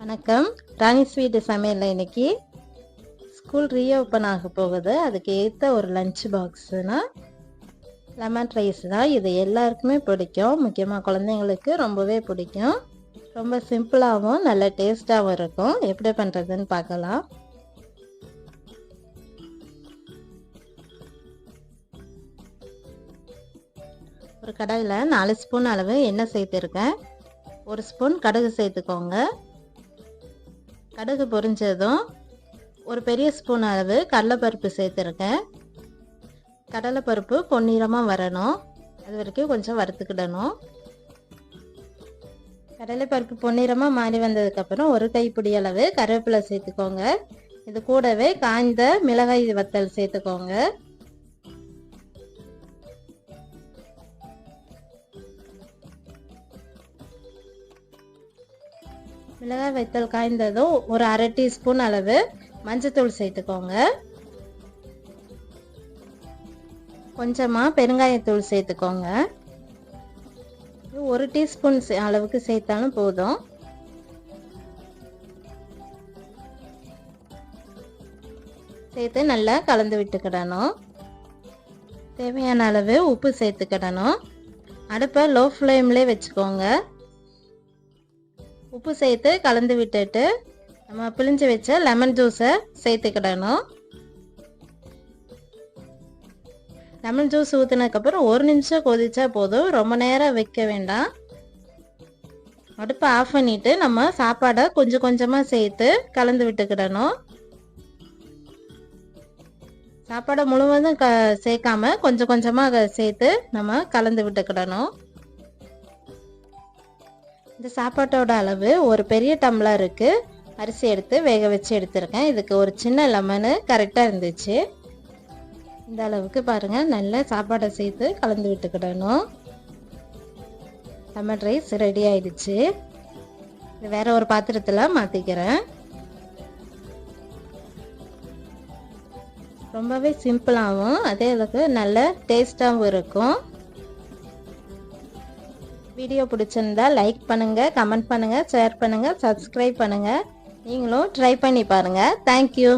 வணக்கம். ராணி ஸ்வீட் சமையலில் இன்னைக்கு ஸ்கூல் ரீஓப்பன் ஆக போகுது. அதுக்கு ஏற்ற ஒரு லஞ்ச் பாக்ஸ்னா லெமன் ரைஸ் தான். இது எல்லாருக்குமே பிடிக்கும், முக்கியமாக குழந்தைங்களுக்கு ரொம்பவே பிடிக்கும். ரொம்ப சிம்பிளாகவும் நல்ல டேஸ்ட்டாகவும் இருக்கும். எப்படி பண்ணுறதுன்னு பார்க்கலாம். ஒரு கடாயில் 4 ஸ்பூன் அளவு எண்ணெய் சேர்த்துருக்கேன். 1 ஸ்பூன் கடுகு சேர்த்துக்கோங்க. கடுகு பொரிஞ்சதும் ஒரு பெரிய ஸ்பூன் அளவு கடலைப்பருப்பு சேர்த்துருக்கேன். கடலைப்பருப்பு பொன்னிறமாக வரணும், அது வரைக்கும் கொஞ்சம் வறுத்துக்கிடணும். கடலைப்பருப்பு பொன்னிறமாக மாறி வந்ததுக்கப்புறம் ஒரு கைப்பிடி அளவு கருவேப்பிலை சேர்த்துக்கோங்க. இது கூடவே காய்ந்த மிளகாய் வத்தல் சேர்த்துக்கோங்க. மிளகாய் வத்தல் காய்ந்ததும் ஒரு அரை டீஸ்பூன் அளவு மஞ்சத்தூள் சேர்த்துக்கோங்க. கொஞ்சமாக பெருங்காயத்தூள் சேர்த்துக்கோங்க. 1 டீஸ்பூன் அளவுக்கு சேர்த்தாலும் போதும். சேர்த்து நல்லா கலந்து விட்டுக்கிடணும். தேவையான அளவு உப்பு சேர்த்துக்கிடணும். அடுப்பை லோ ஃப்ளேம்லேயே வச்சுக்கோங்க. உப்பு சேர்த்து கலந்து விட்டுட்டு நம்ம பிழிஞ்சு வச்ச லெமன் ஜூஸை சேர்த்துக்கிடணும். லெமன் ஜூஸ் ஊற்றினதுக்கப்புறம் 1 நிமிஷம் கொதிச்சா போதும், ரொம்ப நேரம் வைக்க வேண்டாம். அடுப்பை ஆஃப் பண்ணிவிட்டு நம்ம சாப்பாடை கொஞ்சம் கொஞ்சமாக சேர்த்து கலந்து விட்டுக்கிடணும். சாப்பாடை முழுவதும் சேர்க்காம கொஞ்சம் கொஞ்சமாக சேர்த்து நம்ம கலந்து விட்டுக்கிடணும். இந்த சாப்பாட்டோட அளவு ஒரு பெரிய டம்ளருக்கு அரிசி எடுத்து வேக வச்சு எடுத்திருக்கேன். இதுக்கு ஒரு சின்ன லெமனு கரெக்டாக இருந்துச்சு. இந்த அளவுக்கு பாருங்கள், நல்ல சாப்பாடை சேர்த்து கலந்து விட்டுக்கிடணும். லெமன் ரைஸ் ரெடி ஆயிடுச்சு. இது வேற ஒரு பாத்திரத்தில் மாற்றிக்கிறேன். ரொம்பவே சிம்பிளாகவும் அதே அளவுக்கு நல்ல டேஸ்டாகவும் இருக்கும். வீடியோ பிடிச்சிருந்தா லைக் பண்ணுங்கள், கமெண்ட் பண்ணுங்கள், ஷேர் பண்ணுங்கள், சப்ஸ்கிரைப் பண்ணுங்கள். நீங்களும் ட்ரை பண்ணி பாருங்கள். தேங்க்யூ.